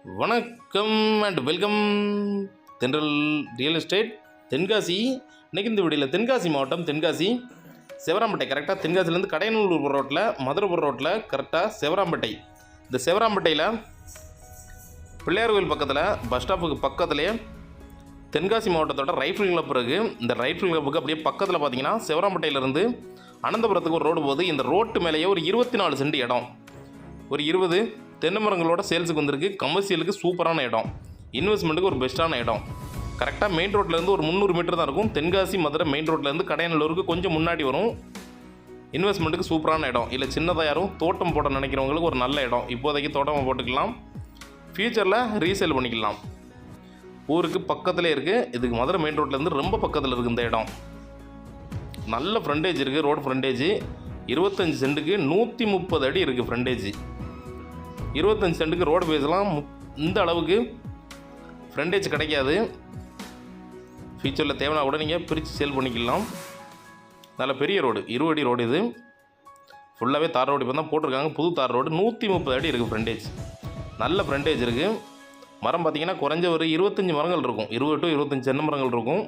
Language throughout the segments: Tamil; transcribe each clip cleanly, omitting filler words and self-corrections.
வணக்கம் அண்ட் வெல்கம் தென்றல் ரியல் எஸ்டேட் தென்காசி. இன்றைக்கி இந்த வீடியோவில் தென்காசி மாவட்டம் தென்காசி செவராம்பேட்டை, கரெக்டாக தென்காசிலேருந்து கடையனூர் ரோட்டில் மதுரைபுரம் ரோட்டில் கரெக்டாக செவராம்பேட்டை. இந்த செவராம்பேட்டையில் பிள்ளையார் கோயில் பக்கத்தில் பஸ் ஸ்டாப்புக்கு பக்கத்துலேயே தென்காசி மாவட்டத்தோட ரைஃபிள் கிளப் இருக்குது. இந்த ரைஃபிள் கிளப்புக்கு அப்படியே பக்கத்தில் பார்த்தீங்கன்னா செவராம்பேட்டையிலேருந்து அனந்தபுரத்துக்கு ஒரு ரோடு போகுது. இந்த ரோட்டு மேலேயே ஒரு 24 சென்ட் இடம், ஒரு 20 தென்னை மரங்களோட சேல்ஸுக்கு வந்திருக்கு. கமர்ஷியலுக்கு சூப்பரான இடம், இன்வெஸ்ட்மெண்ட்டுக்கு ஒரு பெஸ்ட்டான இடம். கரெக்டாக மெயின் ரோட்லேருந்து ஒரு 300 மீட்டர் தான் இருக்கும். தென்காசி மதுரை மெயின் ரோட்லேருந்து கடையனூருக்கு கொஞ்சம் முன்னாடி வரும். இன்வெஸ்ட்மெண்ட்டுக்கு சூப்பரான இடம். இல்லை சின்னதாக யாரும் தோட்டம் போட நினைக்கிறவங்களுக்கு ஒரு நல்ல இடம். இப்போதைக்கு தோட்டமாக போட்டுக்கலாம், ஃப்யூச்சரில் ரீசேல் பண்ணிக்கலாம். ஊருக்கு பக்கத்துலேயே இருக்குது. இதுக்கு மதுரை மெயின் ரோட்லேருந்து ரொம்ப பக்கத்தில் இருக்குது இந்த இடம். நல்ல ஃப்ரண்டேஜ் இருக்குது, ரோடு ஃப்ரண்டேஜ் 25 சென்ட்டுக்கு 130 அடி இருக்குது ஃப்ரண்டேஜ். 25 சென்ட்டுக்கு ரோடு பேசலாம். இந்த அளவுக்கு ஃப்ரண்டேஜ் கிடைக்காது. ஃபியூச்சரில் தேவைன்னா கூட நீங்கள் பிரித்து சேல் பண்ணிக்கலாம். நல்ல பெரிய ரோடு, 20 அடி ரோடு. இது ஃபுல்லாகவே தார் ரோடு இப்போ தான் போட்டிருக்காங்க, புது தார் ரோடு. 130 அடி இருக்குது ஃப்ரண்டேஜ். நல்ல ஃப்ரண்டேஜ் இருக்குது. மரம் பார்த்திங்கன்னா குறைஞ்ச ஒரு 25 மரங்கள் இருக்கும், 20 to 25 தென்னை மரங்கள் இருக்கும்.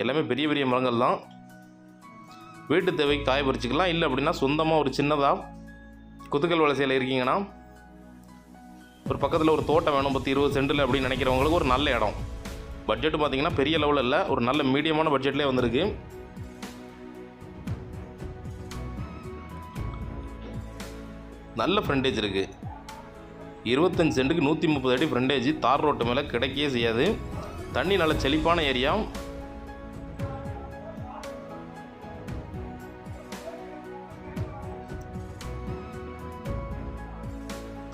எல்லாமே பெரிய பெரிய மரங்கள் தான். வீட்டு தேவைக்கு காய பறிச்சிக்கலாம். இல்லை அப்படின்னா சொந்தமாக ஒரு சின்னதாக குத்துக்கல் வளர்ச்சியில் இருக்கீங்கன்னா ஒரு பக்கத்தில் ஒரு தோட்டம் வேணும் 10-20 சென்டில் அப்படின்னு நினைக்கிறவங்களுக்கு ஒரு நல்ல இடம். பட்ஜெட்டு பார்த்திங்கன்னா பெரிய லெவலில் இல்லை, ஒரு நல்ல மீடியமான பட்ஜெட்லேயே வந்திருக்கு. நல்ல ஃப்ரண்டேஜ் இருக்குது. 25 சென்ட்டுக்கு 130 அடி ஃப்ரண்டேஜ். தார் ரோட்டு மேலே கிடைக்கவே செய்யாது. தண்ணி நல்ல செழிப்பான ஏரியா.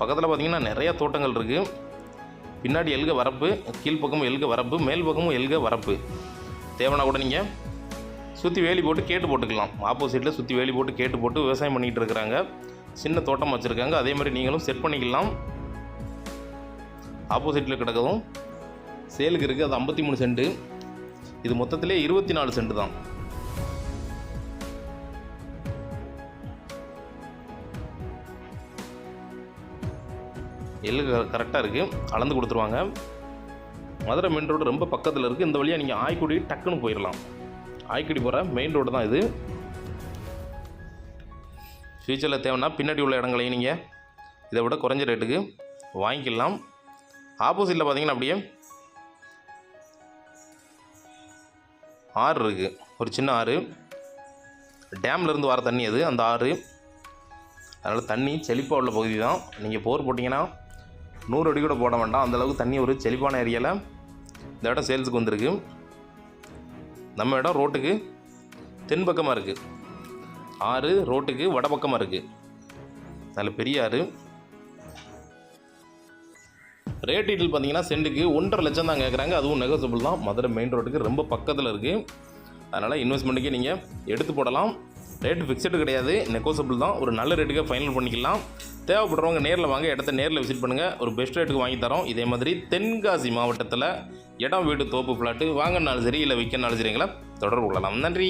பக்கத்தில் பார்த்திங்கன்னா நிறையா தோட்டங்கள் இருக்குது. பின்னாடி எல்க வரப்பு, கீழ்ப்பக்கமும் எல்க வரப்பு, மேல் பக்கமும் எல்க வரப்பு. தேவைன்னா கூட நீங்கள் சுற்றி வேலி போட்டு கேட்டு போட்டுக்கலாம். ஆப்போசிட்டில் சுற்றி வேலி போட்டு கேட்டு போட்டு விவசாயம் பண்ணிகிட்டு இருக்கிறாங்க. சின்ன தோட்டம் வச்சுருக்காங்க. அதே மாதிரி நீங்களும் செட் பண்ணிக்கலாம். ஆப்போசிட்டில் கிடக்கவும் சேலுக்கு இருக்குது. அது 53 சென்ட்டு. இது மொத்தத்திலே 24 சென்ட்டு தான். எள்ளு கரெக்டாக இருக்குது, அளந்து கொடுத்துருவாங்க. மதுரை மெயின் ரோடு ரொம்ப பக்கத்தில் இருக்குது. இந்த வழியாக நீங்கள் ஆய்க்குடி டக்குன்னு போயிடலாம். ஆய்க்குடி போகிற மெயின் ரோடு தான் இது. ஃப்யூச்சரில் தேவைன்னா பின்னாடி உள்ள இடங்களையும் நீங்கள் இதை விட குறைஞ்ச ரேட்டுக்கு வாங்கிக்கலாம். ஆப்போசிட்டில் பார்த்தீங்கன்னா அப்படியே ஆறு இருக்குது, ஒரு சின்ன ஆறு. டேம்லேருந்து வர தண்ணி அது, அந்த ஆறு. அதனால் தண்ணி செழிப்பாக உள்ள பகுதி தான். நீங்கள் போர் போட்டிங்கன்னா 100 அடி கூட போட வேண்டாம், அந்தளவுக்கு தண்ணி ஒரு செழிப்பான ஏரியாவில் இந்த இடம் சேல்ஸுக்கு வந்திருக்கு. நம்ம இடம் ரோட்டுக்கு தென்பக்கமாக இருக்குது, ஆறு ரோட்டுக்கு வடபக்கமாக இருக்குது. நல்ல பெரிய ஆறு. ரேட் டீட்டெயில் பார்த்தீங்கன்னா சென்ட்டுக்கு 1.5 லட்சம் தான் கேட்குறாங்க. அதுவும் நெகோசியபிள் தான். மதுரை மெயின் ரோட்டுக்கு ரொம்ப பக்கத்தில் இருக்குது. அதனால் இன்வெஸ்ட்மெண்ட்டுக்கு நீங்கள் எடுத்து போடலாம். ரேட்டு ஃபிக்ஸடு கிடையாது, நெகோசியபிள் தான். ஒரு நல்ல ரேட்டுக்கு ஃபைனல் பண்ணிக்கலாம். தேவைப்படுறவங்க நேரில் வாங்க, இடத்த நேரில் விசிட் பண்ணுங்கள். ஒரு பெஸ்ட் ரேட்டுக்கு வாங்கி தரோம். இதே மாதிரி தென்காசி மாவட்டத்தில் இடம், வீடு, தோப்பு, ஃப்ளாட்டு வாங்கினாலும் சரி, இல்லை விற்கனாலும் சரிங்களா தொடர்பு கொள்ளலாம். நன்றி.